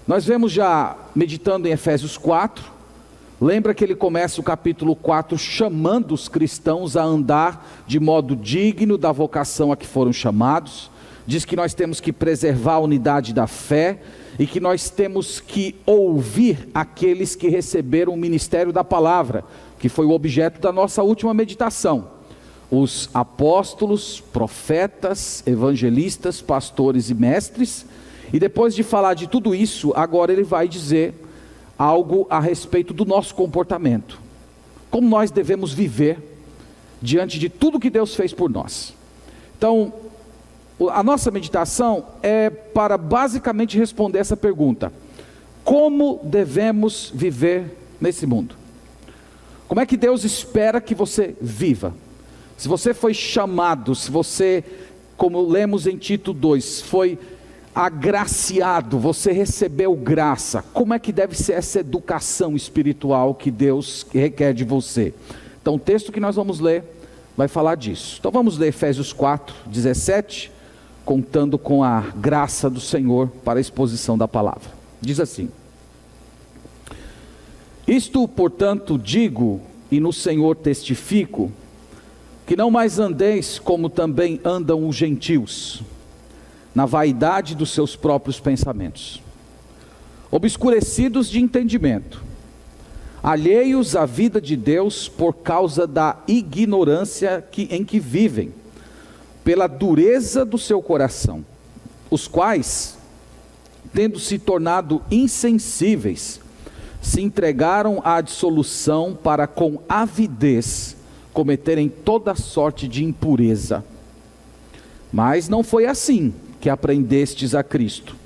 Nós vemos já, meditando em Efésios 4, lembra que ele começa o capítulo 4 chamando os cristãos a andar de modo digno da vocação a que foram chamados. Diz que nós temos que preservar a unidade da fé e que nós temos que ouvir aqueles que receberam o ministério da palavra, que foi o objeto da nossa última meditação. Os apóstolos, profetas, evangelistas, pastores e mestres. E depois de falar de tudo isso, agora ele vai dizer algo a respeito do nosso comportamento. Como nós devemos viver diante de tudo que Deus fez por nós. Então, a nossa meditação é para basicamente responder essa pergunta: como devemos viver nesse mundo? Como é que Deus espera que você viva? Se você foi chamado, se você, como lemos em Tito 2, foi agraciado, você recebeu graça, como é que deve ser essa educação espiritual que Deus requer de você? Então o texto que nós vamos ler vai falar disso. Então vamos ler Efésios 4, 17, contando com a graça do Senhor para a exposição da palavra. Diz assim: isto, portanto, digo e no Senhor testifico, que não mais andeis como também andam os gentios, na vaidade dos seus próprios pensamentos, obscurecidos de entendimento, alheios à vida de Deus por causa da ignorância em que vivem, pela dureza do seu coração, os quais, tendo se tornado insensíveis, se entregaram à dissolução para com avidez cometerem toda sorte de impureza. Mas não foi assim que aprendestes a Cristo,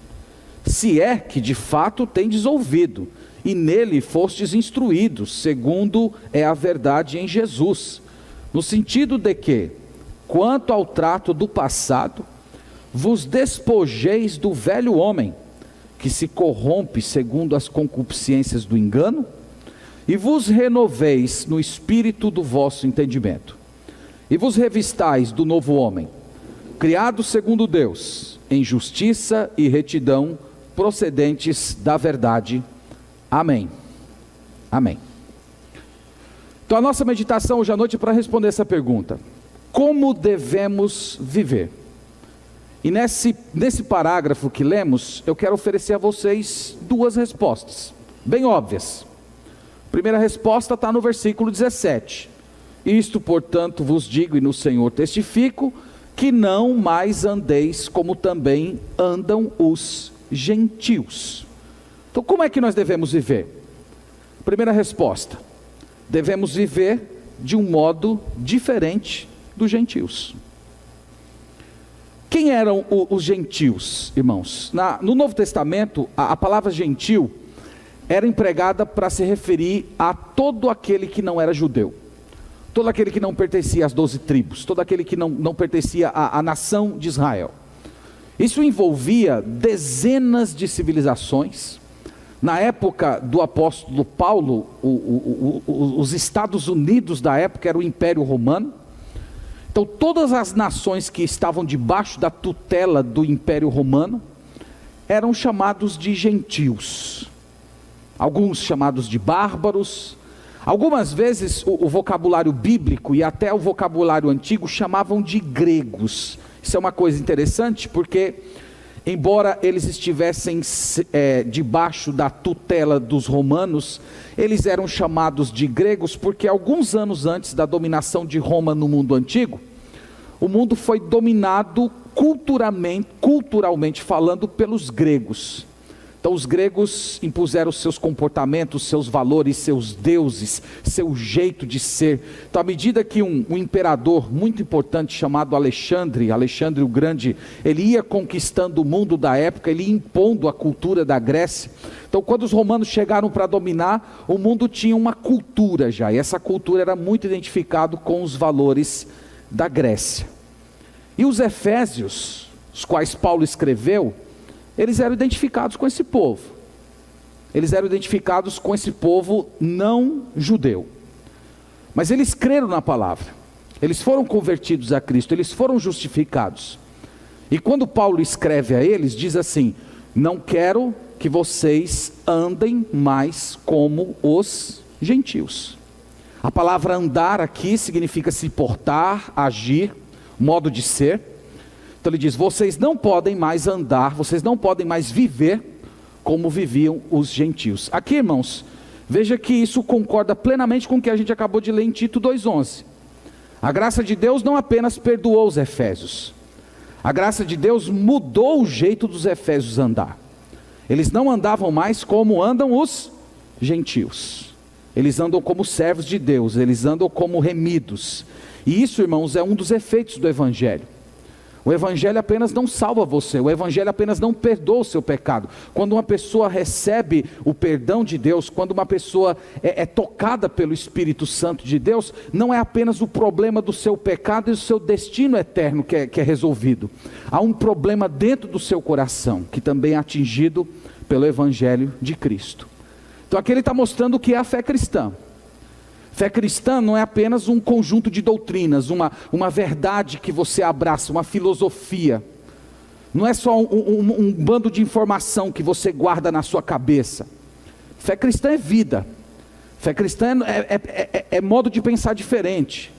se é que de fato tendes ouvido, e nele fostes instruídos, segundo é a verdade em Jesus, no sentido de que, quanto ao trato do passado, vos despojeis do velho homem, que se corrompe segundo as concupiscências do engano, e vos renoveis no espírito do vosso entendimento, e vos revistais do novo homem, criado segundo Deus, em justiça e retidão, procedentes da verdade. Amém. Amém. Então a nossa meditação hoje à noite é para responder essa pergunta: como devemos viver? E nesse parágrafo que lemos, eu quero oferecer a vocês duas respostas, bem óbvias. A primeira resposta está no versículo 17. Isto, portanto, vos digo e no Senhor testifico, que não mais andeis como também andam os gentios. Então como é que nós devemos viver? Primeira resposta: devemos viver de um modo diferente dos gentios. Quem eram os gentios, irmãos? No Novo Testamento, a palavra gentil era empregada para se referir a todo aquele que não era judeu, todo aquele que não pertencia às 12 tribos, todo aquele que não pertencia à nação de Israel. Isso envolvia dezenas de civilizações. Na época do apóstolo Paulo, os Estados Unidos da época era o Império Romano. Então todas as nações que estavam debaixo da tutela do Império Romano eram chamados de gentios, alguns chamados de bárbaros. Algumas vezes o vocabulário bíblico e até o vocabulário antigo chamavam de gregos. Isso é uma coisa interessante, porque embora eles estivessem debaixo da tutela dos romanos, eles eram chamados de gregos porque alguns anos antes da dominação de Roma no mundo antigo, o mundo foi dominado culturalmente falando pelos gregos. Então os gregos impuseram seus comportamentos, seus valores, seus deuses, seu jeito de ser. Então à medida que um imperador muito importante chamado Alexandre o Grande, ele ia conquistando o mundo da época, ele ia impondo a cultura da Grécia. Então quando os romanos chegaram para dominar, o mundo tinha uma cultura já, e essa cultura era muito identificada com os valores da Grécia. E os efésios, os quais Paulo escreveu, eles eram identificados com esse povo. Eles eram identificados com esse povo não judeu. Mas eles creram na palavra. Eles foram convertidos a Cristo, eles foram justificados. E quando Paulo escreve a eles, diz assim: não quero que vocês andem mais como os gentios. A palavra andar aqui significa se portar, agir, modo de ser. Então ele diz, vocês não podem mais andar, vocês não podem mais viver como viviam os gentios. Aqui, irmãos, veja que isso concorda plenamente com o que a gente acabou de ler em Tito 2,11. A graça de Deus não apenas perdoou os efésios, a graça de Deus mudou o jeito dos efésios andar. Eles não andavam mais como andam os gentios. Eles andam como servos de Deus, eles andam como remidos. E isso, irmãos, é um dos efeitos do Evangelho. O Evangelho apenas não salva você, o Evangelho apenas não perdoa o seu pecado. Quando uma pessoa recebe o perdão de Deus, quando uma pessoa é tocada pelo Espírito Santo de Deus, não é apenas o problema do seu pecado e o seu destino eterno que é resolvido. Há um problema dentro do seu coração, que também é atingido pelo Evangelho de Cristo. Então aqui ele está mostrando o que é a fé cristã. Fé cristã não é apenas um conjunto de doutrinas, uma verdade que você abraça, uma filosofia. Não é só um bando de informação que você guarda na sua cabeça. Fé cristã é vida. Fé cristã é modo de pensar diferente.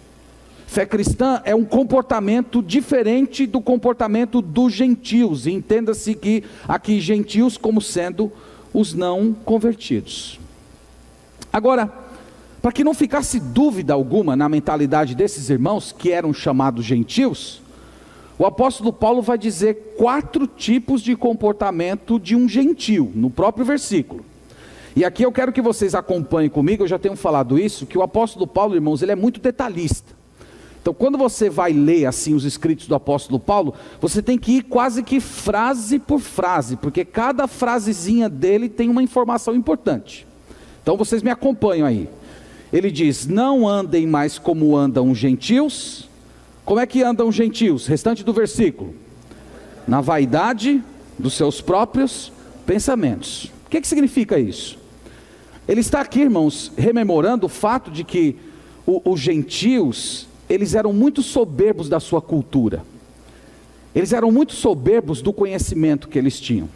Fé cristã é um comportamento diferente do comportamento dos gentios. E entenda-se que aqui gentios como sendo os não convertidos. Agora, para que não ficasse dúvida alguma na mentalidade desses irmãos que eram chamados gentios, o apóstolo Paulo vai dizer 4 tipos de comportamento de um gentio, no próprio versículo. E aqui eu quero que vocês acompanhem comigo, eu já tenho falado isso, que o apóstolo Paulo, irmãos, ele é muito detalhista. Então quando você vai ler assim os escritos do apóstolo Paulo, você tem que ir quase que frase por frase, porque cada frasezinha dele tem uma informação importante. Então vocês me acompanham aí. Ele diz, não andem mais como andam os gentios. Como é que andam os gentios? Restante do versículo. Na vaidade dos seus próprios pensamentos. O que significa isso? Ele está aqui, irmãos, rememorando o fato de que os gentios, eles eram muito soberbos da sua cultura. Eles eram muito soberbos do conhecimento que eles tinham.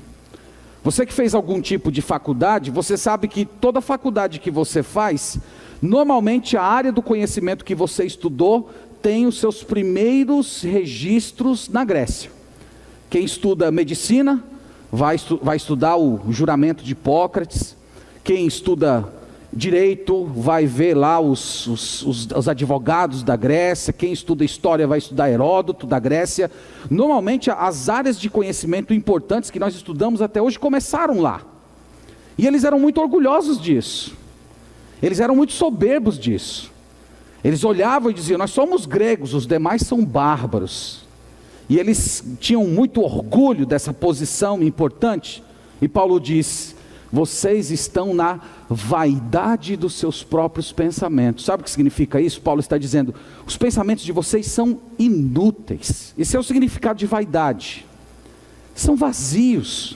Você que fez algum tipo de faculdade, você sabe que toda faculdade que você faz, normalmente a área do conhecimento que você estudou tem os seus primeiros registros na Grécia. Quem estuda medicina vai estudar o juramento de Hipócrates. Quem estuda direito vai ver lá os advogados da Grécia. Quem estuda história vai estudar Heródoto da Grécia. Normalmente as áreas de conhecimento importantes que nós estudamos até hoje começaram lá. E eles eram muito orgulhosos disso. Eles eram muito soberbos disso. Eles olhavam e diziam, nós somos gregos, os demais são bárbaros. E eles tinham muito orgulho dessa posição importante. E Paulo diz, vocês estão na vaidade dos seus próprios pensamentos. Sabe o que significa isso? Paulo está dizendo, os pensamentos de vocês são inúteis. Esse é o significado de vaidade. São vazios.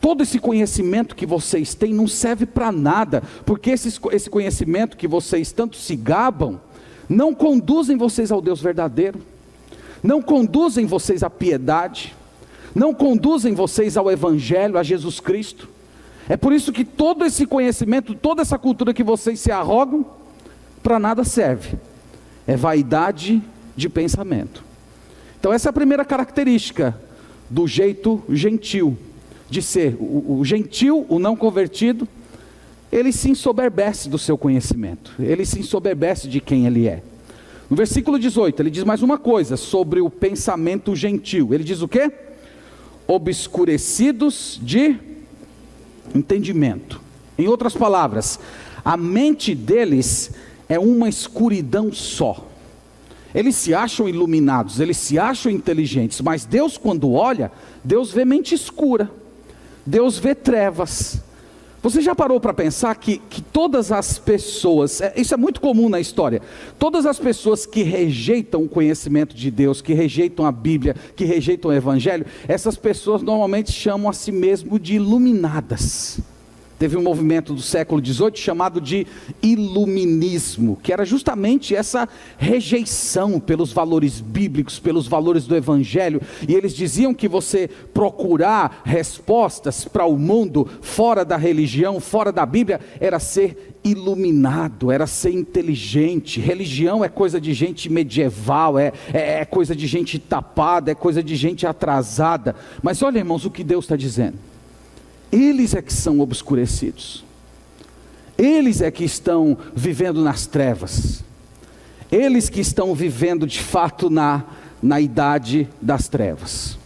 Todo esse conhecimento que vocês têm não serve para nada, porque esse conhecimento que vocês tanto se gabam, não conduzem vocês ao Deus verdadeiro, não conduzem vocês à piedade, não conduzem vocês ao Evangelho, a Jesus Cristo. É por isso que todo esse conhecimento, toda essa cultura que vocês se arrogam, para nada serve. É vaidade de pensamento. Então essa é a primeira característica do jeito gentil de ser. O gentil, o não convertido, ele se ensoberbece do seu conhecimento, ele se ensoberbece de quem ele é. No versículo 18, ele diz mais uma coisa sobre o pensamento gentil. Ele diz o quê? Obscurecidos de entendimento. Em outras palavras, a mente deles é uma escuridão só. Eles se acham iluminados, eles se acham inteligentes, mas Deus, quando olha, Deus vê mente escura. Deus vê trevas. Você já parou para pensar que todas as pessoas, isso é muito comum na história, todas as pessoas que rejeitam o conhecimento de Deus, que rejeitam a Bíblia, que rejeitam o Evangelho, essas pessoas normalmente chamam a si mesmo de iluminadas. Teve um movimento do século XVIII chamado de iluminismo, que era justamente essa rejeição pelos valores bíblicos, pelos valores do evangelho, e eles diziam que você procurar respostas para o mundo fora da religião, fora da Bíblia, era ser iluminado, era ser inteligente. Religião é coisa de gente medieval, é coisa de gente tapada, é coisa de gente atrasada. Mas olha, irmãos, o que Deus está dizendo. Eles é que são obscurecidos, eles é que estão vivendo nas trevas, eles que estão vivendo de fato na idade das trevas.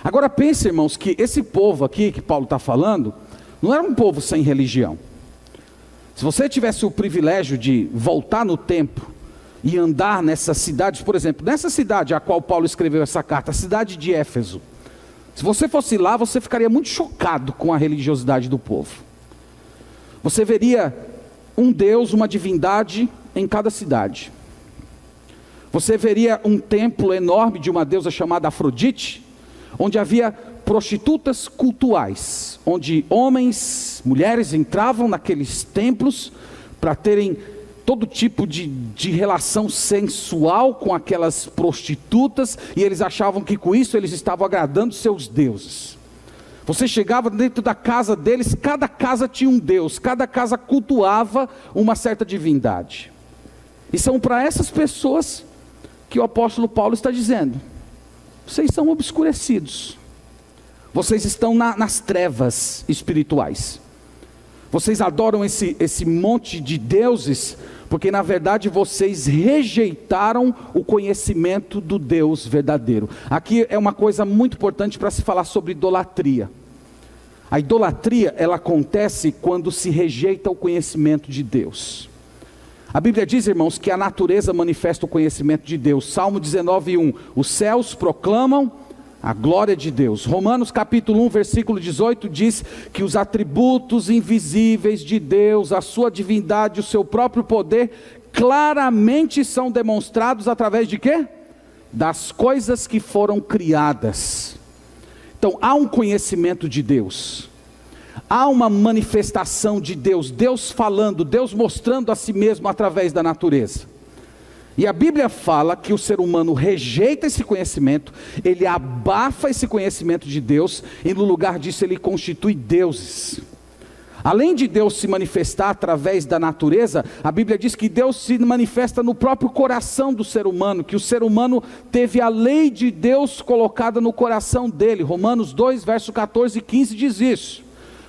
Agora pense, irmãos, que esse povo aqui que Paulo está falando, não era um povo sem religião. Se você tivesse o privilégio de voltar no tempo e andar nessas cidades, por exemplo, nessa cidade a qual Paulo escreveu essa carta, a cidade de Éfeso, se você fosse lá, você ficaria muito chocado com a religiosidade do povo. Você veria um Deus, uma divindade em cada cidade. Você veria um templo enorme de uma deusa chamada Afrodite, onde havia prostitutas cultuais, onde homens, mulheres entravam naqueles templos para terem todo tipo de relação sensual com aquelas prostitutas, e eles achavam que com isso eles estavam agradando seus deuses. Você chegava dentro da casa deles, cada casa tinha um deus, cada casa cultuava uma certa divindade. E são para essas pessoas que o apóstolo Paulo está dizendo: vocês são obscurecidos, vocês estão nas trevas espirituais, vocês adoram esse monte de deuses, porque na verdade vocês rejeitaram o conhecimento do Deus verdadeiro. Aqui é uma coisa muito importante para se falar sobre idolatria. A idolatria, ela acontece quando se rejeita o conhecimento de Deus. A Bíblia diz, irmãos, que a natureza manifesta o conhecimento de Deus. Salmo 19:1, os céus proclamam a glória de Deus. Romanos capítulo 1, versículo 18 diz que os atributos invisíveis de Deus, a sua divindade, o seu próprio poder, claramente são demonstrados através de quê? Das coisas que foram criadas. Então há um conhecimento de Deus, há uma manifestação de Deus, Deus falando, Deus mostrando a si mesmo através da natureza. E a Bíblia fala que o ser humano rejeita esse conhecimento, ele abafa esse conhecimento de Deus, e no lugar disso ele constitui deuses. Além de Deus se manifestar através da natureza, a Bíblia diz que Deus se manifesta no próprio coração do ser humano, que o ser humano teve a lei de Deus colocada no coração dele. Romanos 2, verso 14 e 15 diz isso.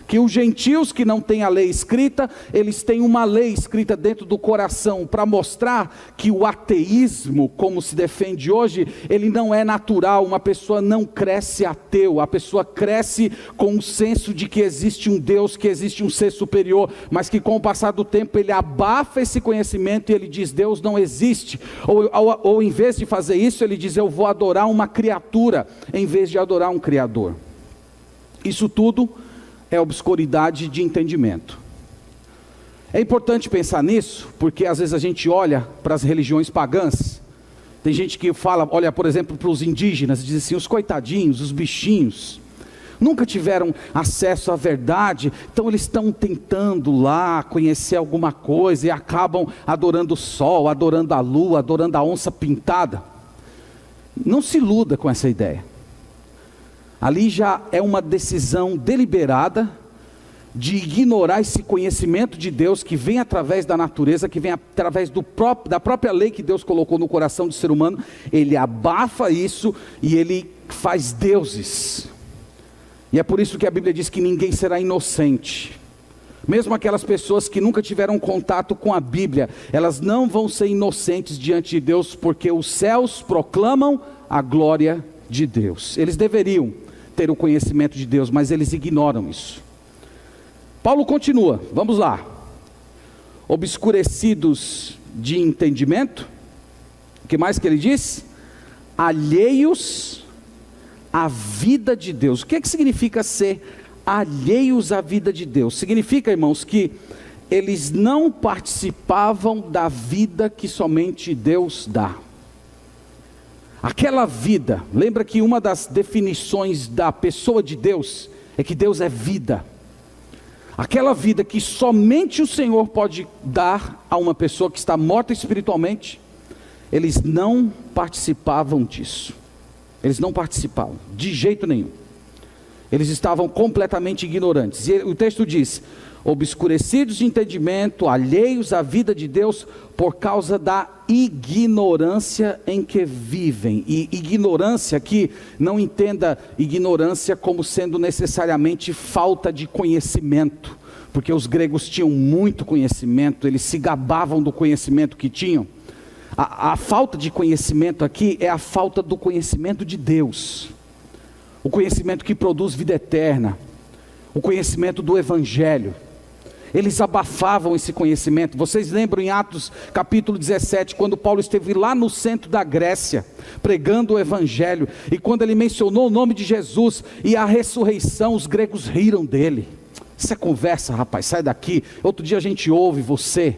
Que os gentios que não têm a lei escrita, eles têm uma lei escrita dentro do coração, para mostrar que o ateísmo, como se defende hoje, ele não é natural. Uma pessoa não cresce ateu, a pessoa cresce com o senso de que existe um Deus, que existe um ser superior, mas que com o passar do tempo ele abafa esse conhecimento e ele diz: Deus não existe, ou em vez de fazer isso, ele diz: eu vou adorar uma criatura, em vez de adorar um Criador. Isso tudo é obscuridade de entendimento. É importante pensar nisso, porque às vezes a gente olha para as religiões pagãs, tem gente que fala, olha por exemplo para os indígenas, diz assim: os coitadinhos, os bichinhos, nunca tiveram acesso à verdade, então eles estão tentando lá conhecer alguma coisa, e acabam adorando o sol, adorando a lua, adorando a onça pintada. Não se iluda com essa ideia. Ali já é uma decisão deliberada de ignorar esse conhecimento de Deus que vem através da natureza, que vem através da própria lei que Deus colocou no coração do ser humano. Ele abafa isso e ele faz deuses. E é por isso que a Bíblia diz que ninguém será inocente. Mesmo aquelas pessoas que nunca tiveram contato com a Bíblia, elas não vão ser inocentes diante de Deus, porque os céus proclamam a glória de Deus. Eles deveriam ter o conhecimento de Deus, mas eles ignoram isso. Paulo continua, vamos lá. Obscurecidos de entendimento. O que mais que ele diz? Alheios à vida de Deus. O que significa ser alheios à vida de Deus? Significa, irmãos, que eles não participavam da vida que somente Deus dá. Aquela vida, lembra que uma das definições da pessoa de Deus é que Deus é vida. aquela vida que somente o Senhor pode dar a uma pessoa que está morta espiritualmente, eles não participavam disso. Eles não participavam, de jeito nenhum. Eles estavam completamente ignorantes. E o texto diz: obscurecidos de entendimento, alheios à vida de Deus, por causa da ignorância em que vivem. E ignorância aqui, não entenda ignorância como sendo necessariamente falta de conhecimento, porque os gregos tinham muito conhecimento, eles se gabavam do conhecimento que tinham. A falta de conhecimento aqui é a falta do conhecimento de Deus, o conhecimento que produz vida eterna, o conhecimento do Evangelho. Eles abafavam esse conhecimento. Vocês lembram em Atos capítulo 17, quando Paulo esteve lá no centro da Grécia, pregando o Evangelho, e quando ele mencionou o nome de Jesus e a ressurreição, os gregos riram dele. Isso é conversa, rapaz, sai daqui, outro dia a gente ouve você.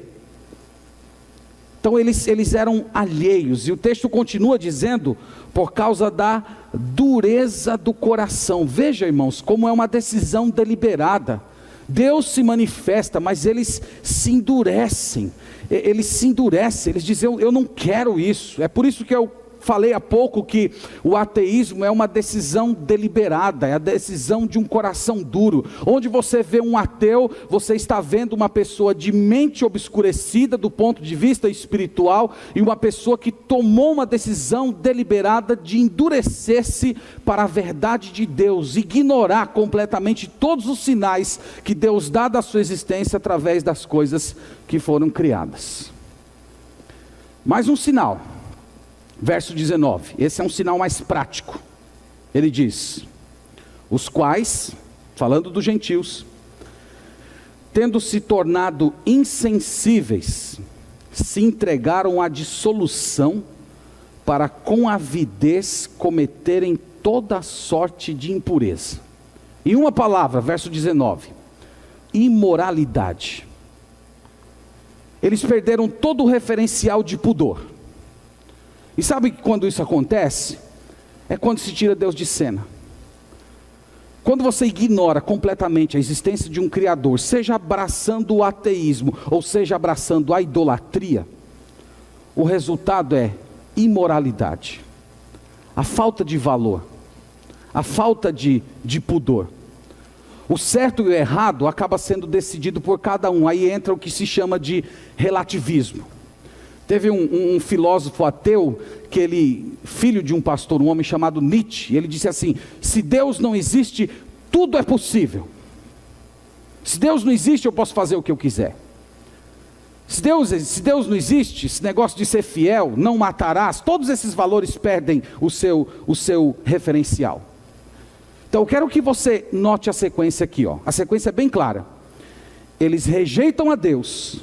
Então eles eram alheios, e o texto continua dizendo, por causa da dureza do coração. Veja, irmãos, como é uma decisão deliberada. Deus se manifesta, mas eles se endurecem, eles dizem, eu não quero isso. É por isso que eu falei há pouco que o ateísmo é uma decisão deliberada, é a decisão de um coração duro. Onde você vê um ateu, você está vendo uma pessoa de mente obscurecida do ponto de vista espiritual, e uma pessoa que tomou uma decisão deliberada de endurecer-se para a verdade de Deus, ignorar completamente todos os sinais que Deus dá da sua existência através das coisas que foram criadas. Mais um sinal. Verso 19, esse é um sinal mais prático. Ele diz: os quais, falando dos gentios, tendo se tornado insensíveis, se entregaram à dissolução, para com avidez cometerem toda sorte de impureza. Em uma palavra, verso 19, imoralidade. Eles perderam todo o referencial de pudor. E sabe que quando isso acontece? É quando se tira Deus de cena. Quando você ignora completamente a existência de um Criador, seja abraçando o ateísmo, ou seja abraçando a idolatria, o resultado é imoralidade, a falta de valor, a falta de pudor. O certo e o errado acaba sendo decidido por cada um. Aí entra o que se chama de relativismo. Teve um filósofo ateu, filho de um pastor, um homem chamado Nietzsche, ele disse assim: se Deus não existe, tudo é possível. Se Deus não existe, eu posso fazer o que eu quiser. Se Deus não existe, esse negócio de ser fiel, não matarás, todos esses valores perdem o seu referencial. Então eu quero que você note a sequência aqui, ó. A sequência é bem clara. Eles rejeitam a Deus,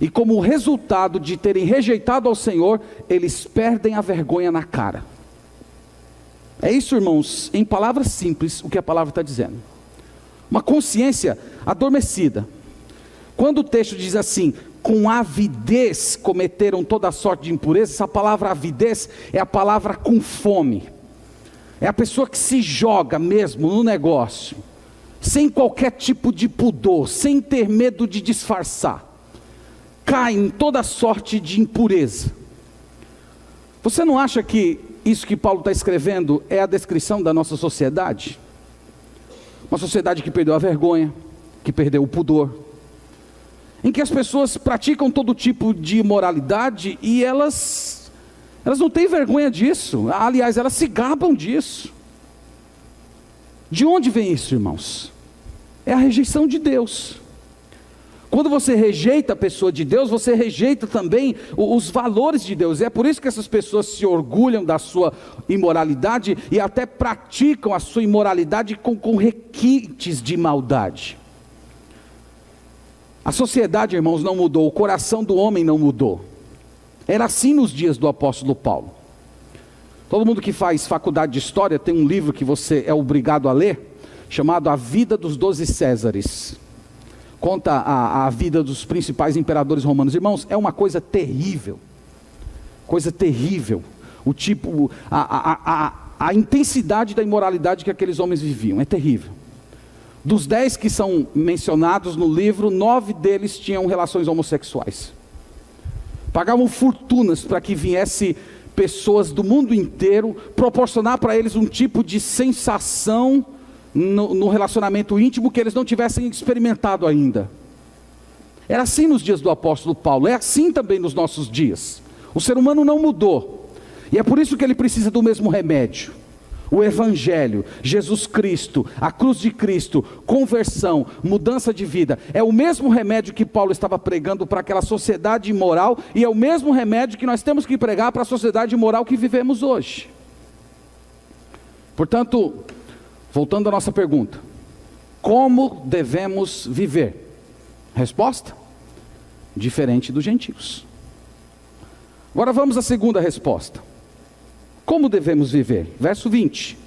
e como resultado de terem rejeitado ao Senhor, eles perdem a vergonha na cara. É isso, irmãos, em palavras simples, o que a palavra está dizendo. Uma consciência adormecida. Quando o texto diz assim, com avidez cometeram toda sorte de impureza, essa palavra avidez é a palavra com fome. É a pessoa que se joga mesmo no negócio, sem qualquer tipo de pudor, sem ter medo de disfarçar. Cai em toda sorte de impureza. Você não acha que isso que Paulo está escrevendo é a descrição da nossa sociedade? Uma sociedade que perdeu a vergonha, que perdeu o pudor, em que as pessoas praticam todo tipo de imoralidade e elas não têm vergonha disso. Aliás, elas se gabam disso. De onde vem isso, irmãos? É a rejeição de Deus. Quando você rejeita a pessoa de Deus, você rejeita também os valores de Deus. É por isso que essas pessoas se orgulham da sua imoralidade e até praticam a sua imoralidade com requintes de maldade. A sociedade, irmãos, não mudou, o coração do homem não mudou. Era assim nos dias do apóstolo Paulo. Todo mundo que faz faculdade de história tem um livro que você é obrigado a ler, chamado A Vida dos 12 Césares. Conta a vida dos principais imperadores romanos. Irmãos, é uma coisa terrível. Coisa terrível. O tipo, a intensidade da imoralidade que aqueles homens viviam. É terrível. Dos 10 que são mencionados no livro, 9 deles tinham relações homossexuais. Pagavam fortunas para que viesse pessoas do mundo inteiro, proporcionar para eles um tipo de sensação no relacionamento íntimo que eles não tivessem experimentado ainda. Era assim nos dias do apóstolo Paulo, é assim também nos nossos dias. O ser humano não mudou, e é por isso que ele precisa do mesmo remédio. O Evangelho, Jesus Cristo, a cruz de Cristo, conversão, mudança de vida, é o mesmo remédio que Paulo estava pregando para aquela sociedade imoral, e é o mesmo remédio que nós temos que pregar para a sociedade imoral que vivemos hoje. Portanto, voltando à nossa pergunta, como devemos viver? Resposta: diferente dos gentios. Agora vamos à segunda resposta. Como devemos viver? Verso 20.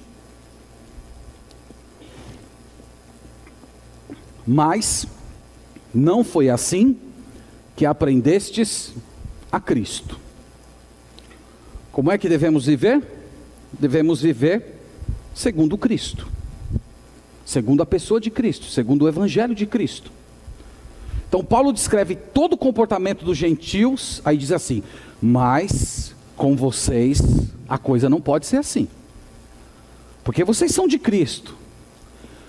Mas não foi assim que aprendestes a Cristo. Como é que devemos viver? Devemos viver segundo Cristo, segundo a pessoa de Cristo, segundo o Evangelho de Cristo. Então Paulo descreve todo o comportamento dos gentios, aí diz assim: mas com vocês a coisa não pode ser assim, porque vocês são de Cristo,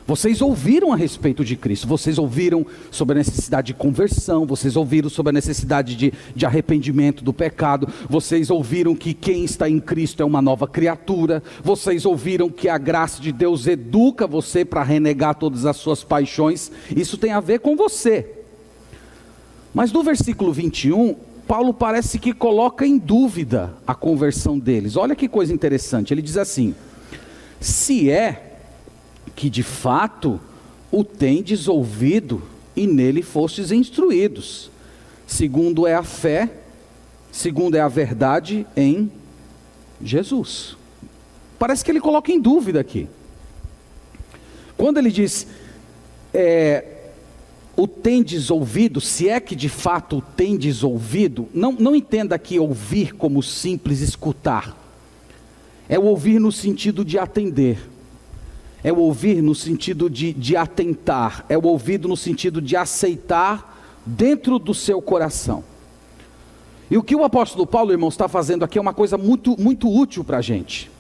vocês ouviram a respeito de Cristo, vocês ouviram sobre a necessidade de conversão, vocês ouviram sobre a necessidade de arrependimento do pecado, vocês ouviram que quem está em Cristo é uma nova criatura, vocês ouviram que a graça de Deus educa você para renegar todas as suas paixões. Isso tem a ver com você. Mas no versículo 21, Paulo parece que coloca em dúvida a conversão deles. Olha que coisa interessante, ele diz assim: se é que de fato o tendes ouvido e nele fostes instruídos, segundo é a fé, segundo é a verdade em Jesus. Parece que ele coloca em dúvida aqui. Quando ele diz, o tendes ouvido, se é que de fato o tendes ouvido, não entenda aqui ouvir como simples escutar. É o ouvir no sentido de atender. É o ouvir no sentido de atentar. É o ouvido no sentido de aceitar dentro do seu coração. E o que o apóstolo Paulo, irmãos, está fazendo aqui é uma coisa muito, muito útil para a gente.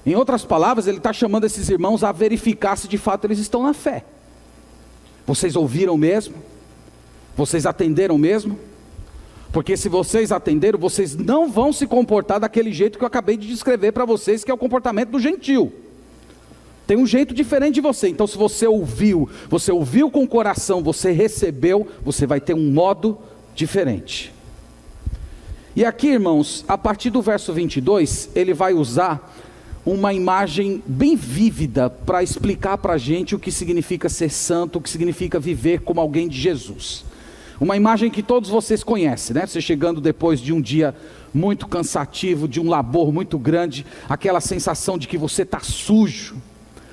Em outras palavras, ele está chamando esses irmãos a verificar se de fato eles estão na fé. Vocês ouviram mesmo? Vocês atenderam mesmo? Porque se vocês atenderam, vocês não vão se comportar daquele jeito que eu acabei de descrever para vocês, que é o comportamento do gentio. Tem um jeito diferente de você. Então se você ouviu com o coração, você recebeu, você vai ter um modo diferente. E aqui, irmãos, a partir do verso 22, ele vai usar uma imagem bem vívida para explicar para a gente o que significa ser santo, o que significa viver como alguém de Jesus. Uma imagem que todos vocês conhecem, né? Você chegando depois de um dia muito cansativo, de um labor muito grande, aquela sensação de que você está sujo.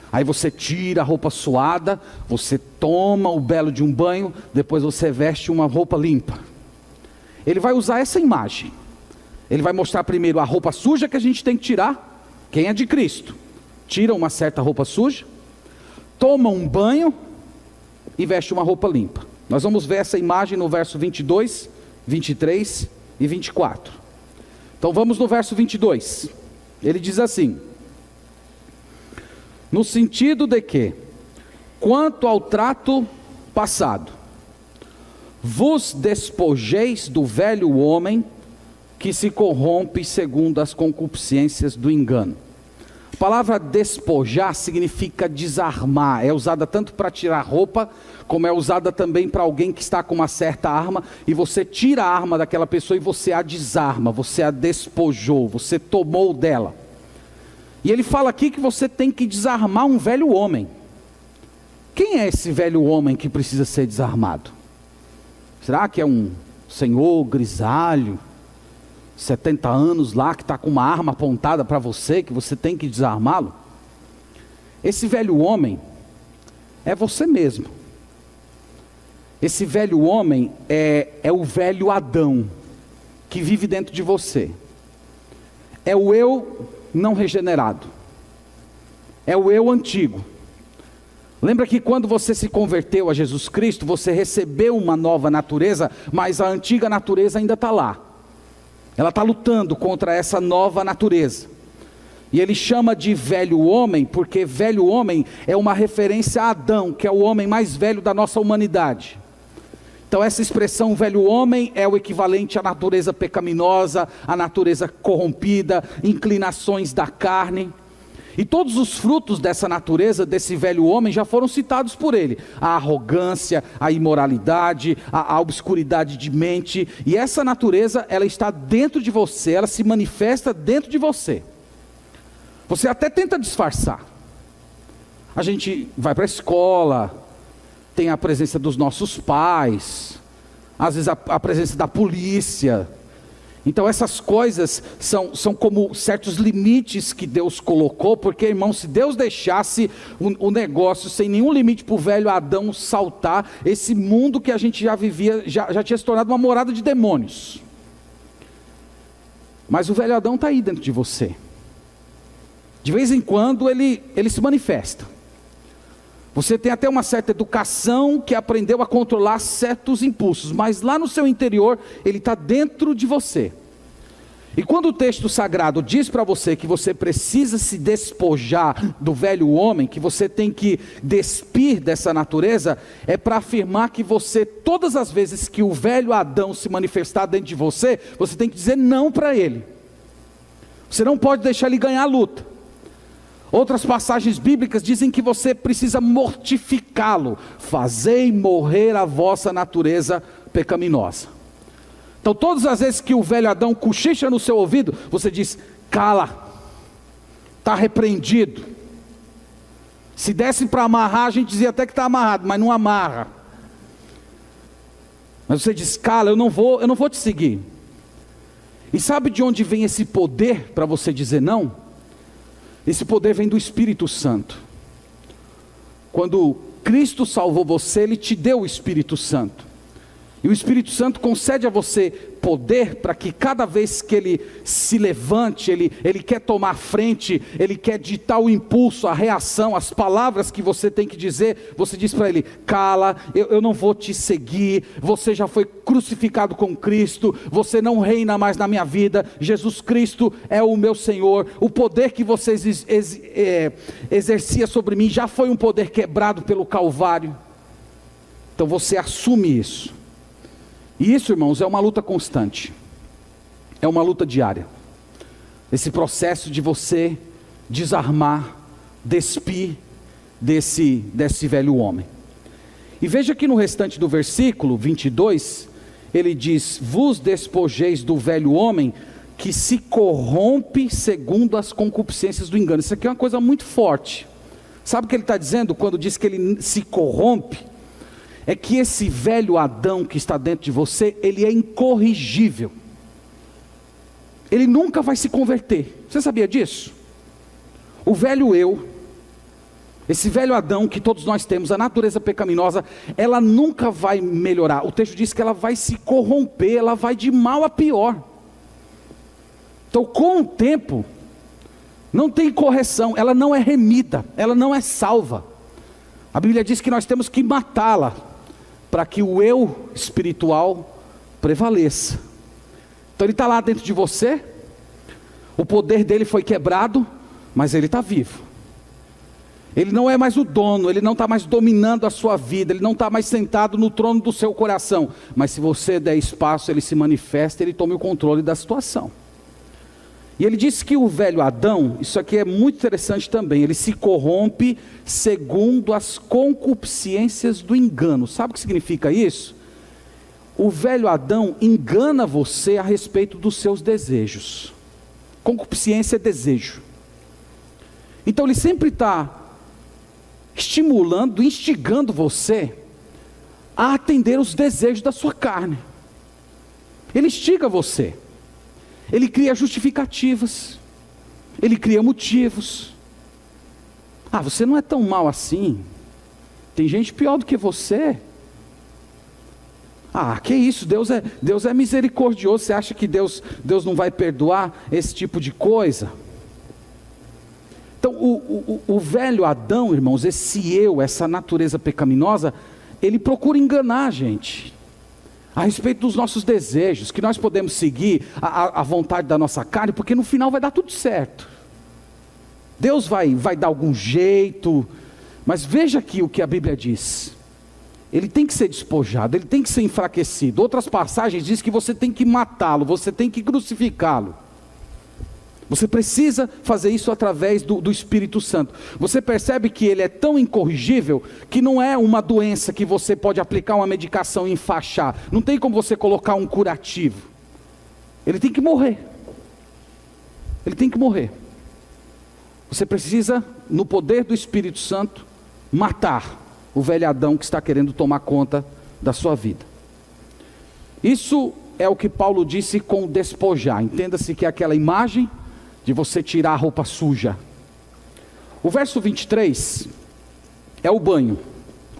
Aí você tira a roupa suada, você toma o belo de um banho, depois você veste uma roupa limpa. Ele vai usar essa imagem. Ele vai mostrar primeiro a roupa suja que a gente tem que tirar. Quem é de Cristo, tira uma certa roupa suja, toma um banho e veste uma roupa limpa. Nós vamos ver essa imagem no verso 22, 23 e 24. Então vamos no verso 22. Ele diz assim: no sentido de que, quanto ao trato passado, vos despojeis do velho homem que se corrompe segundo as concupiscências do engano. A palavra despojar significa desarmar, é usada tanto para tirar roupa, como é usada também para alguém que está com uma certa arma, e você tira a arma daquela pessoa e você a desarma, você a despojou, você tomou dela. E ele fala aqui que você tem que desarmar um velho homem. Quem é esse velho homem que precisa ser desarmado? Será que é um senhor grisalho, 70 anos lá, que está com uma arma apontada para você, que você tem que desarmá-lo? Esse velho homem é você mesmo. Esse velho homem é o velho Adão, que vive dentro de você. É o eu não regenerado. É o eu antigo. Lembra que quando você se converteu a Jesus Cristo, você recebeu uma nova natureza, mas a antiga natureza ainda está lá. Ela está lutando contra essa nova natureza. E ele chama de velho homem, porque velho homem é uma referência a Adão, que é o homem mais velho da nossa humanidade. Então essa expressão velho homem é o equivalente à natureza pecaminosa, à natureza corrompida, inclinações da carne. E todos os frutos dessa natureza, desse velho homem, já foram citados por ele. A arrogância, a imoralidade, a obscuridade de mente. E essa natureza, ela está dentro de você, ela se manifesta dentro de você. Você até tenta disfarçar. A gente vai para a escola, tem a presença dos nossos pais, às vezes a presença da polícia. Então essas coisas são como certos limites que Deus colocou, porque, irmão, se Deus deixasse o negócio sem nenhum limite para o velho Adão saltar, esse mundo que a gente já vivia, já tinha se tornado uma morada de demônios. Mas o velho Adão está aí dentro de você. De vez em quando ele se manifesta. Você tem até uma certa educação que aprendeu a controlar certos impulsos, mas lá no seu interior, ele está dentro de você. E quando o texto sagrado diz para você que você precisa se despojar do velho homem, que você tem que despir dessa natureza, é para afirmar que você, todas as vezes que o velho Adão se manifestar dentro de você, você tem que dizer não para ele. Você não pode deixar ele ganhar a luta. Outras passagens bíblicas dizem que você precisa mortificá-lo. Fazei morrer a vossa natureza pecaminosa. Então todas as vezes que o velho Adão cochicha no seu ouvido, você diz, cala, está repreendido. Se desse para amarrar, a gente dizia até que está amarrado, mas não amarra. Mas você diz, cala, eu não vou te seguir. E sabe de onde vem esse poder para você dizer não? Esse poder vem do Espírito Santo. Quando Cristo salvou você, Ele te deu o Espírito Santo. E o Espírito Santo concede a você poder para que cada vez que Ele se levante, Ele quer tomar frente, Ele quer ditar o impulso, a reação, as palavras que você tem que dizer, você diz para Ele, cala, eu não vou te seguir, você já foi crucificado com Cristo, você não reina mais na minha vida, Jesus Cristo é o meu Senhor, o poder que você exercia sobre mim já foi um poder quebrado pelo Calvário. Então você assume isso. E isso, irmãos, é uma luta constante, é uma luta diária, esse processo de você desarmar, despir desse velho homem. E veja que no restante do versículo 22, ele diz, vos despojeis do velho homem, que se corrompe segundo as concupiscências do engano. Isso aqui é uma coisa muito forte. Sabe o que ele está dizendo quando diz que ele se corrompe? É que esse velho Adão que está dentro de você, ele é incorrigível. Ele nunca vai se converter. Você sabia disso? O velho eu, esse velho Adão que todos nós temos, a natureza pecaminosa, ela nunca vai melhorar. O texto diz que ela vai se corromper, ela vai de mal a pior. Então, com o tempo, não tem correção, ela não é remida, ela não é salva. A Bíblia diz que nós temos que matá-la, para que o eu espiritual prevaleça. Então ele está lá dentro de você, o poder dele foi quebrado, mas ele está vivo. Ele não é mais o dono, ele não está mais dominando a sua vida, ele não está mais sentado no trono do seu coração, mas se você der espaço, ele se manifesta, ele toma o controle da situação. E ele disse que o velho Adão, isso aqui é muito interessante também, ele se corrompe segundo as concupiscências do engano. Sabe o que significa isso? O velho Adão engana você a respeito dos seus desejos. Concupiscência é desejo. Então ele sempre está estimulando, instigando você a atender os desejos da sua carne. Ele instiga você. Ele cria justificativas, ele cria motivos. Ah, você não é tão mal assim, tem gente pior do que você. Ah, que isso, Deus é misericordioso, você acha que Deus não vai perdoar esse tipo de coisa? Então Então o velho Adão, irmãos, esse eu, essa natureza pecaminosa, ele procura enganar a gente a respeito dos nossos desejos, que nós podemos seguir a vontade da nossa carne, porque no final vai dar tudo certo. Deus vai dar algum jeito, mas veja aqui o que a Bíblia diz. Ele tem que ser despojado, ele tem que ser enfraquecido. Outras passagens dizem que você tem que matá-lo, você tem que crucificá-lo. Você precisa fazer isso através do Espírito Santo. Você percebe que ele é tão incorrigível, que não é uma doença que você pode aplicar uma medicação e enfaixar. Não tem como você colocar um curativo. Ele tem que morrer. Ele tem que morrer. Você precisa, no poder do Espírito Santo, matar o velho Adão que está querendo tomar conta da sua vida. Isso é o que Paulo disse com despojar. Entenda-se que é aquela imagem de você tirar a roupa suja. O verso 23 é o banho.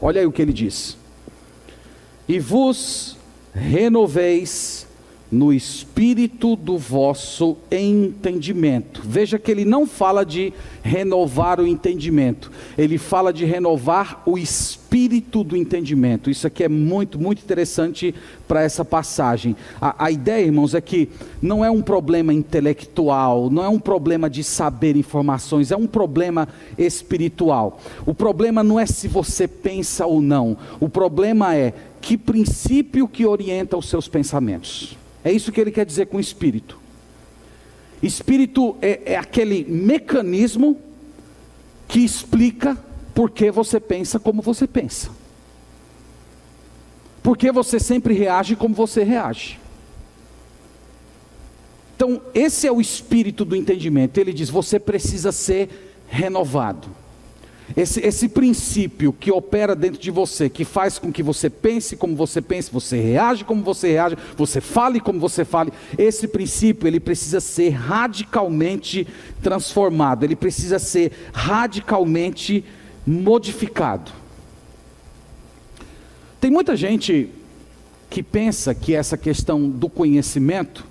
Olha aí o que ele diz: e vos renoveis no espírito do vosso entendimento. Veja que ele não fala de renovar o entendimento, ele fala de renovar o espírito do entendimento. Isso aqui é muito, muito interessante para essa passagem. A ideia, irmãos, é que não é um problema intelectual, não é um problema de saber informações, é um problema espiritual. O problema não é se você pensa ou não, o problema é que princípio que orienta os seus pensamentos. É isso que ele quer dizer com espírito. Espírito é aquele mecanismo que explica por que você pensa como você pensa. Por que você sempre reage como você reage. Então, esse é o espírito do entendimento. Ele diz, você precisa ser renovado. Esse princípio que opera dentro de você, que faz com que você pense como você pense, você reage como você reage, você fale como você fale, esse princípio ele precisa ser radicalmente transformado, ele precisa ser radicalmente modificado. Tem muita gente que pensa que essa questão do conhecimento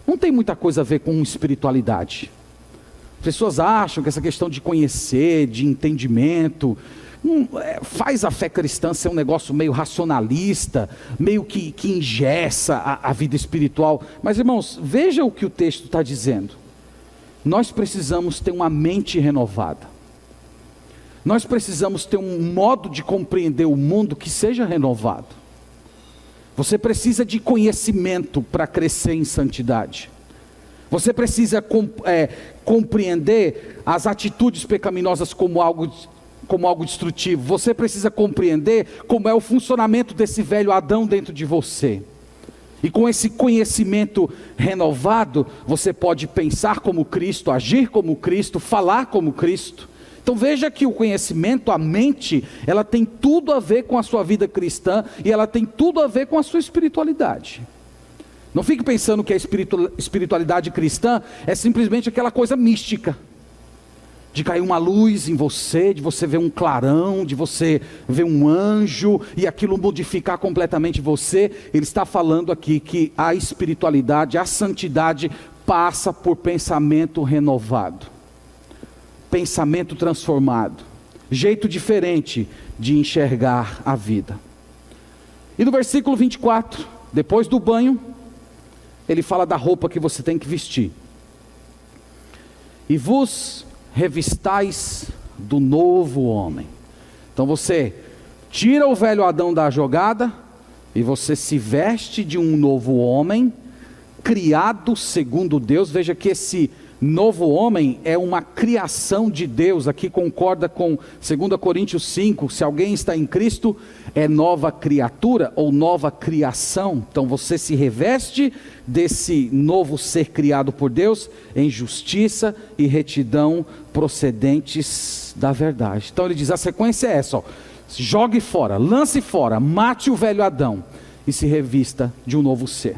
não tem muita coisa a ver com espiritualidade. Pessoas acham que essa questão de conhecer, de entendimento, faz a fé cristã ser um negócio meio racionalista, meio que engessa a vida espiritual. Mas irmãos, veja o que o texto está dizendo. Nós precisamos ter uma mente renovada. Nós precisamos ter um modo de compreender o mundo que seja renovado. Você precisa de conhecimento para crescer em santidade. Você precisa compreender as atitudes pecaminosas como algo destrutivo. Você precisa compreender como é o funcionamento desse velho Adão dentro de você. E com esse conhecimento renovado, você pode pensar como Cristo, agir como Cristo, falar como Cristo. Então veja que o conhecimento, a mente, ela tem tudo a ver com a sua vida cristã e ela tem tudo a ver com a sua espiritualidade. Não fique pensando que a espiritualidade cristã é simplesmente aquela coisa mística, de cair uma luz em você, de você ver um clarão, de você ver um anjo, e aquilo modificar completamente você. Ele está falando aqui que a espiritualidade, a santidade, passa por pensamento renovado, pensamento transformado, jeito diferente de enxergar a vida. E no versículo 24, depois do banho, ele fala da roupa que você tem que vestir. E vos revistais do novo homem. Então você tira o velho Adão da jogada e você se veste de um novo homem, criado segundo Deus. Veja que esse novo homem é uma criação de Deus. Aqui concorda com 2 Coríntios 5, se alguém está em Cristo, é nova criatura ou nova criação. Então você se reveste desse novo ser criado por Deus em justiça e retidão procedentes da verdade. Então ele diz, a sequência é essa, ó, jogue fora, lance fora, mate o velho Adão e se revista de um novo ser.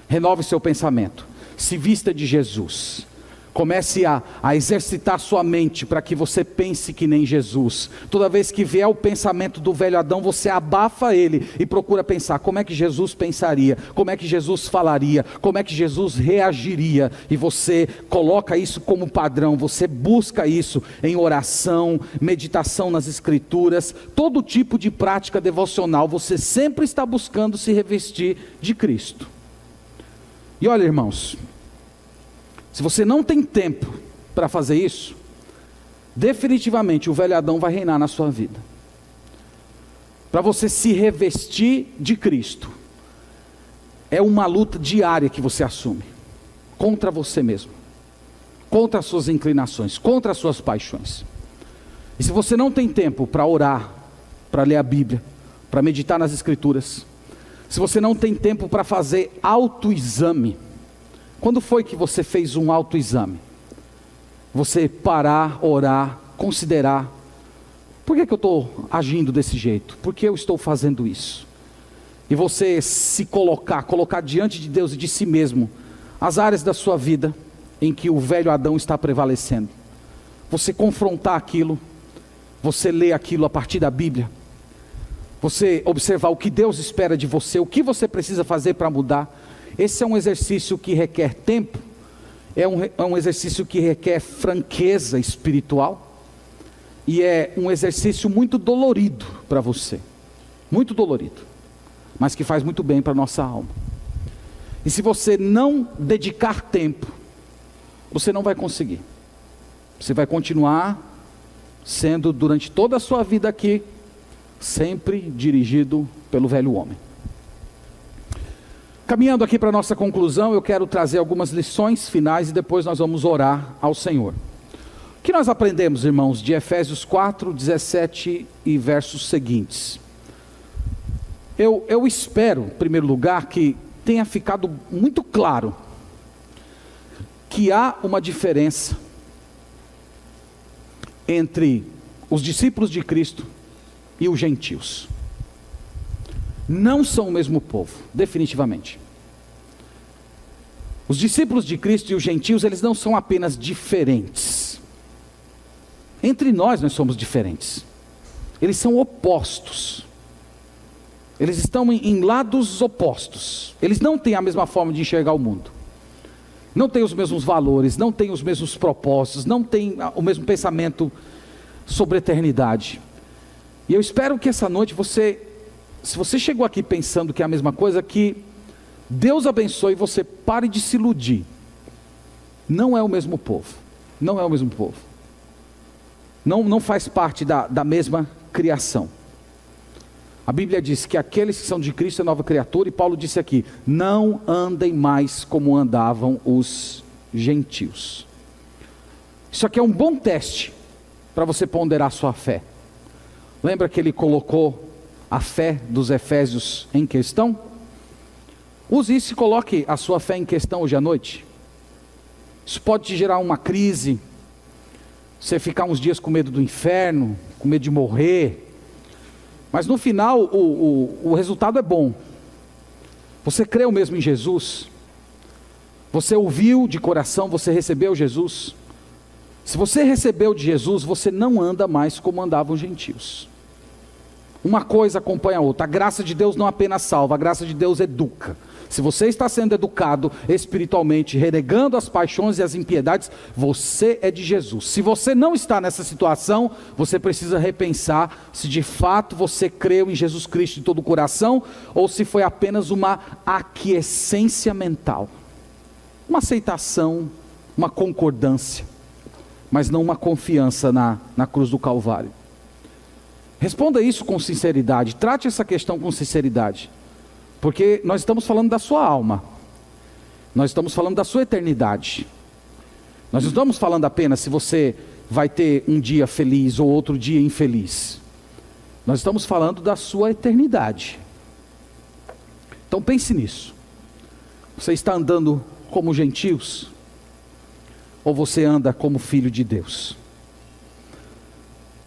Renove seu pensamento, se vista de Jesus. Comece a exercitar sua mente para que você pense que nem Jesus. Toda vez que vier o pensamento do velho Adão, você abafa ele e procura pensar como é que Jesus pensaria, como é que Jesus falaria, como é que Jesus reagiria. E você coloca isso como padrão, você busca isso em oração, meditação nas Escrituras, todo tipo de prática devocional. Você sempre está buscando se revestir de Cristo. E olha, irmãos, se você não tem tempo para fazer isso, definitivamente o velho Adão vai reinar na sua vida. Para você se revestir de Cristo, é uma luta diária que você assume, contra você mesmo, contra as suas inclinações, contra as suas paixões. E se você não tem tempo para orar, para ler a Bíblia, para meditar nas Escrituras, se você não tem tempo para fazer autoexame, quando foi que você fez um autoexame? Você parar, orar, considerar, por que eu estou agindo desse jeito? Por que eu estou fazendo isso? E você se colocar diante de Deus e de si mesmo, as áreas da sua vida em que o velho Adão está prevalecendo. Você confrontar aquilo, você ler aquilo a partir da Bíblia, você observar o que Deus espera de você, o que você precisa fazer para mudar. Esse é um exercício que requer tempo, é um exercício que requer franqueza espiritual, e é um exercício muito dolorido para você, muito dolorido, mas que faz muito bem para a nossa alma. E se você não dedicar tempo, você não vai conseguir, você vai continuar sendo durante toda a sua vida aqui, sempre dirigido pelo velho homem. Caminhando aqui para a nossa conclusão, eu quero trazer algumas lições finais e depois nós vamos orar ao Senhor. O que nós aprendemos, irmãos, de Efésios 4, 17 e versos seguintes? Eu espero, em primeiro lugar, que tenha ficado muito claro que há uma diferença entre os discípulos de Cristo e os gentios. Não são o mesmo povo, definitivamente. Os discípulos de Cristo e os gentios, eles não são apenas diferentes. Entre nós somos diferentes. Eles são opostos. Eles estão em lados opostos. Eles não têm a mesma forma de enxergar o mundo. Não têm os mesmos valores, não têm os mesmos propósitos, não têm o mesmo pensamento sobre a eternidade. E eu espero que essa noite se você chegou aqui pensando que é a mesma coisa, que Deus abençoe e você pare de se iludir. Não é o mesmo povo. Não é o mesmo povo. Não faz parte da mesma criação. A Bíblia diz que aqueles que são de Cristo é nova criatura, e Paulo disse aqui: não andem mais como andavam os gentios. Isso aqui é um bom teste para você ponderar a sua fé. Lembra que ele colocou a fé dos efésios em questão? Use isso e coloque a sua fé em questão hoje à noite. Isso pode te gerar uma crise, você ficar uns dias com medo do inferno, com medo de morrer, mas no final o resultado é bom. Você creu mesmo em Jesus, você ouviu de coração, você recebeu Jesus. Se você recebeu de Jesus, você não anda mais como andavam os gentios. Uma coisa acompanha a outra. A graça de Deus não apenas salva, a graça de Deus educa. Se você está sendo educado espiritualmente, renegando as paixões e as impiedades, você é de Jesus. Se você não está nessa situação, você precisa repensar se de fato você creu em Jesus Cristo de todo o coração, ou se foi apenas uma aquiescência mental, uma aceitação, uma concordância, mas não uma confiança na cruz do Calvário. Responda isso com sinceridade, trate essa questão com sinceridade, porque nós estamos falando da sua alma, nós estamos falando da sua eternidade. Nós não estamos falando apenas se você vai ter um dia feliz ou outro dia infeliz. Nós estamos falando da sua eternidade. Então pense nisso. Você está andando como gentios? Ou você anda como filho de Deus?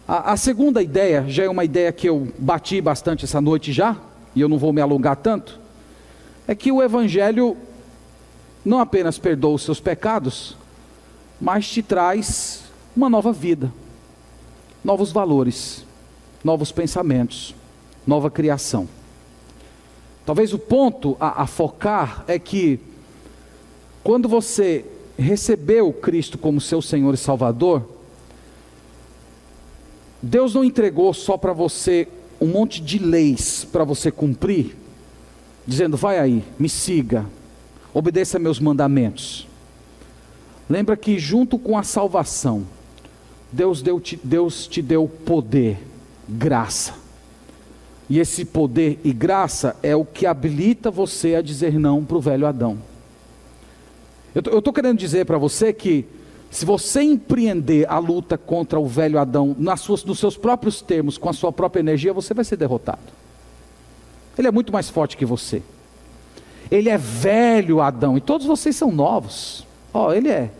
A segunda ideia, já é uma ideia que eu bati bastante essa noite já, e eu não vou me alongar tanto, é que o Evangelho não apenas perdoa os seus pecados, mas te traz uma nova vida, novos valores, novos pensamentos, nova criação. Talvez o ponto a focar é que, quando você recebeu Cristo como seu Senhor e Salvador, Deus não entregou só para você um monte de leis para você cumprir, dizendo: vai aí, me siga, obedeça meus mandamentos. Lembra que junto com a salvação, Deus te deu poder, graça. E esse poder e graça é o que habilita você a dizer não para o velho Adão. Eu estou querendo dizer para você que, se você empreender a luta contra o velho Adão nos seus próprios termos, com a sua própria energia, você vai ser derrotado. Ele é muito mais forte que você. Ele é velho Adão, e todos vocês são novos. Ele é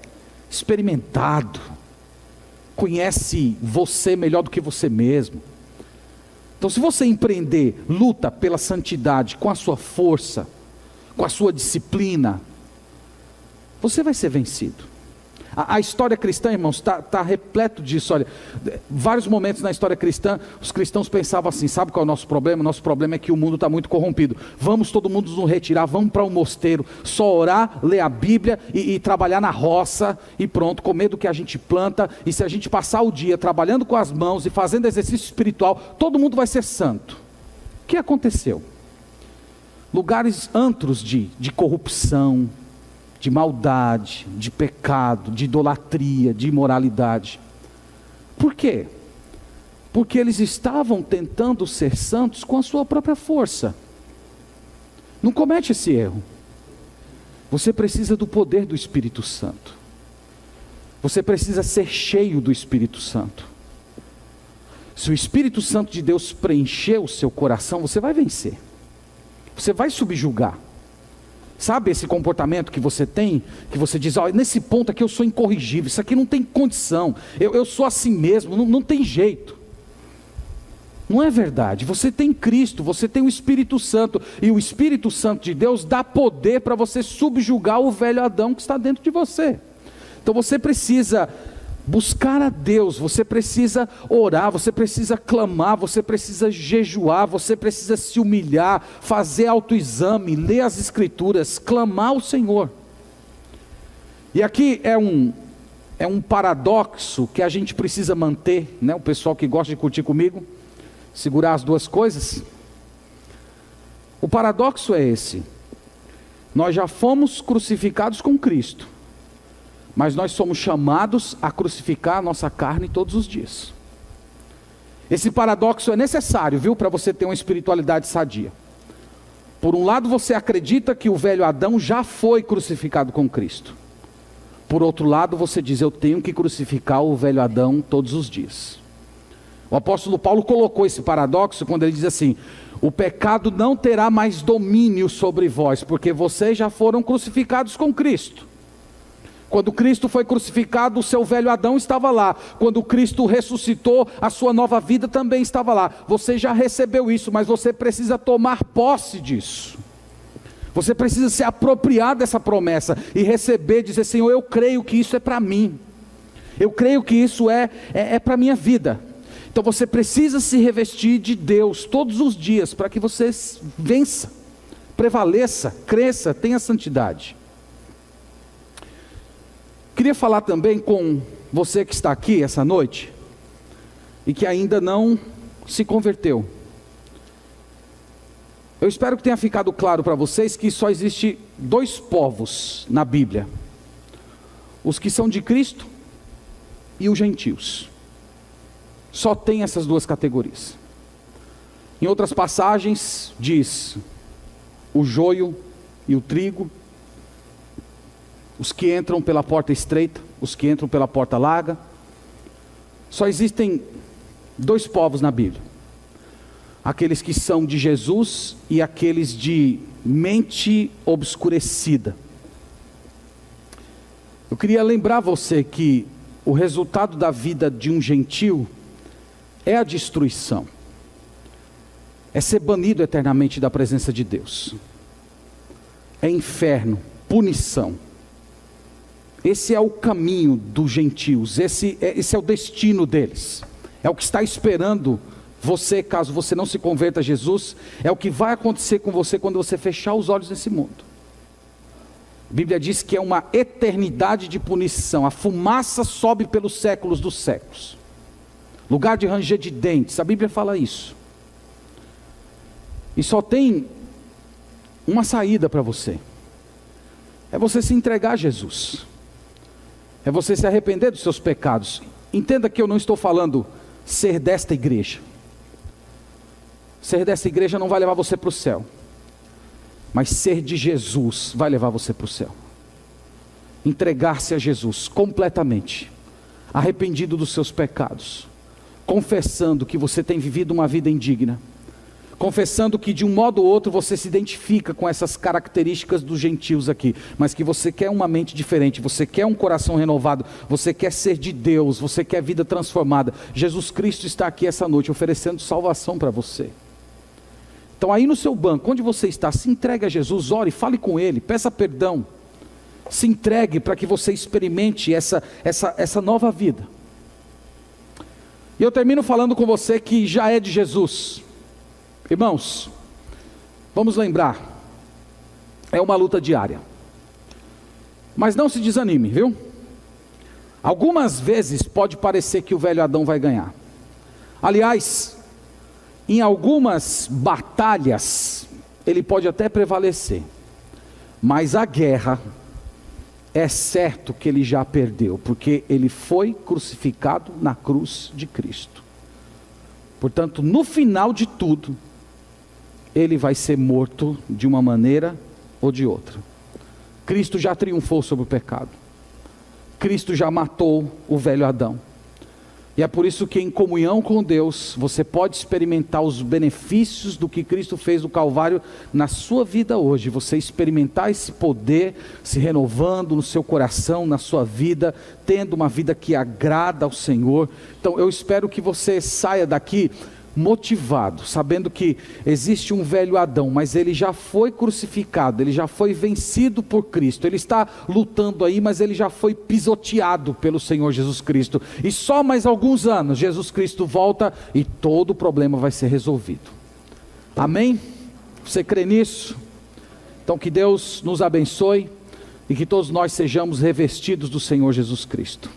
experimentado, conhece você melhor do que você mesmo. Então, se você empreender luta pela santidade, com a sua força, com a sua disciplina, você vai ser vencido. A história cristã, irmãos, está repleto disso. Olha, vários momentos na história cristã, os cristãos pensavam assim: sabe qual é o nosso problema? O nosso problema é que o mundo está muito corrompido. Vamos todo mundo nos retirar, vamos para um mosteiro, só orar, ler a Bíblia e trabalhar na roça, e pronto, comer do que a gente planta. E se a gente passar o dia trabalhando com as mãos e fazendo exercício espiritual, todo mundo vai ser santo. O que aconteceu? Lugares, antros de corrupção, de maldade, de pecado, de idolatria, de imoralidade. Por quê? Porque eles estavam tentando ser santos com a sua própria força. Não comete esse erro. Você precisa do poder do Espírito Santo. Você precisa ser cheio do Espírito Santo. Se o Espírito Santo de Deus preencher o seu coração, você vai vencer. Você vai subjugar. Sabe esse comportamento que você tem, que você diz: nesse ponto aqui eu sou incorrigível, isso aqui não tem condição, eu sou assim mesmo, não tem jeito. Não é verdade. Você tem Cristo, você tem o Espírito Santo, e o Espírito Santo de Deus dá poder para você subjugar o velho Adão que está dentro de você. Então você precisa buscar a Deus, você precisa orar, você precisa clamar, você precisa jejuar, você precisa se humilhar, fazer autoexame, ler as Escrituras, clamar ao Senhor. E aqui é um paradoxo que a gente precisa manter, né? O pessoal que gosta de curtir comigo, segurar as duas coisas. O paradoxo é esse: nós já fomos crucificados com Cristo, mas nós somos chamados a crucificar a nossa carne todos os dias. Esse paradoxo é necessário, viu, para você ter uma espiritualidade sadia. Por um lado, você acredita que o velho Adão já foi crucificado com Cristo. Por outro lado, você diz: eu tenho que crucificar o velho Adão todos os dias. O apóstolo Paulo colocou esse paradoxo quando ele diz assim: o pecado não terá mais domínio sobre vós, porque vocês já foram crucificados com Cristo. Quando Cristo foi crucificado, o seu velho Adão estava lá. Quando Cristo ressuscitou, a sua nova vida também estava lá. Você já recebeu isso, mas você precisa tomar posse disso. Você precisa se apropriar dessa promessa e receber, dizer: Senhor, eu creio que isso é para mim. Eu creio que isso é para a minha vida. Então você precisa se revestir de Deus todos os dias, para que você vença, prevaleça, cresça, tenha santidade. Queria falar também com você que está aqui essa noite e que ainda não se converteu. Eu espero que tenha ficado claro para vocês que só existe dois povos na Bíblia: os que são de Cristo e os gentios. Só tem essas duas categorias. Em outras passagens diz o joio e o trigo, os que entram pela porta estreita, os que entram pela porta larga. Só existem dois povos na Bíblia: aqueles que são de Jesus e aqueles de mente obscurecida. Eu queria lembrar você que o resultado da vida de um gentio é a destruição, é ser banido eternamente da presença de Deus, é inferno, punição. Esse é o caminho dos gentios, esse é o destino deles, é o que está esperando você, caso você não se converta a Jesus, é o que vai acontecer com você quando você fechar os olhos nesse mundo. A Bíblia diz que é uma eternidade de punição, a fumaça sobe pelos séculos dos séculos, lugar de ranger de dentes, a Bíblia fala isso, e só tem uma saída para você, é você se entregar a Jesus, é você se arrepender dos seus pecados. Entenda que eu não estou falando ser desta igreja. Ser desta igreja não vai levar você para o céu. Mas ser de Jesus vai levar você para o céu. Entregar-se a Jesus completamente. Arrependido dos seus pecados. Confessando que você tem vivido uma vida indigna. Confessando que de um modo ou outro você se identifica com essas características dos gentios aqui, mas que você quer uma mente diferente, você quer um coração renovado, você quer ser de Deus, você quer vida transformada. Jesus Cristo está aqui essa noite oferecendo salvação para você. Então aí no seu banco, onde você está, se entregue a Jesus, ore, fale com Ele, peça perdão, se entregue para que você experimente essa nova vida. E eu termino falando com você que já é de Jesus. Irmãos, vamos lembrar, é uma luta diária, mas não se desanime, viu? Algumas vezes pode parecer que o velho Adão vai ganhar. Aliás, em algumas batalhas, ele pode até prevalecer, mas a guerra, é certo que ele já perdeu, porque ele foi crucificado na cruz de Cristo. Portanto, no final de tudo, ele vai ser morto de uma maneira ou de outra. Cristo já triunfou sobre o pecado. Cristo já matou o velho Adão. E é por isso que em comunhão com Deus, você pode experimentar os benefícios do que Cristo fez no Calvário na sua vida hoje. Você experimentar esse poder se renovando no seu coração, na sua vida, tendo uma vida que agrada ao Senhor. Então eu espero que você saia daqui motivado, sabendo que existe um velho Adão, mas ele já foi crucificado, ele já foi vencido por Cristo, ele está lutando aí, mas ele já foi pisoteado pelo Senhor Jesus Cristo, e só mais alguns anos, Jesus Cristo volta, e todo o problema vai ser resolvido. Amém? Você crê nisso? Então que Deus nos abençoe, e que todos nós sejamos revestidos do Senhor Jesus Cristo.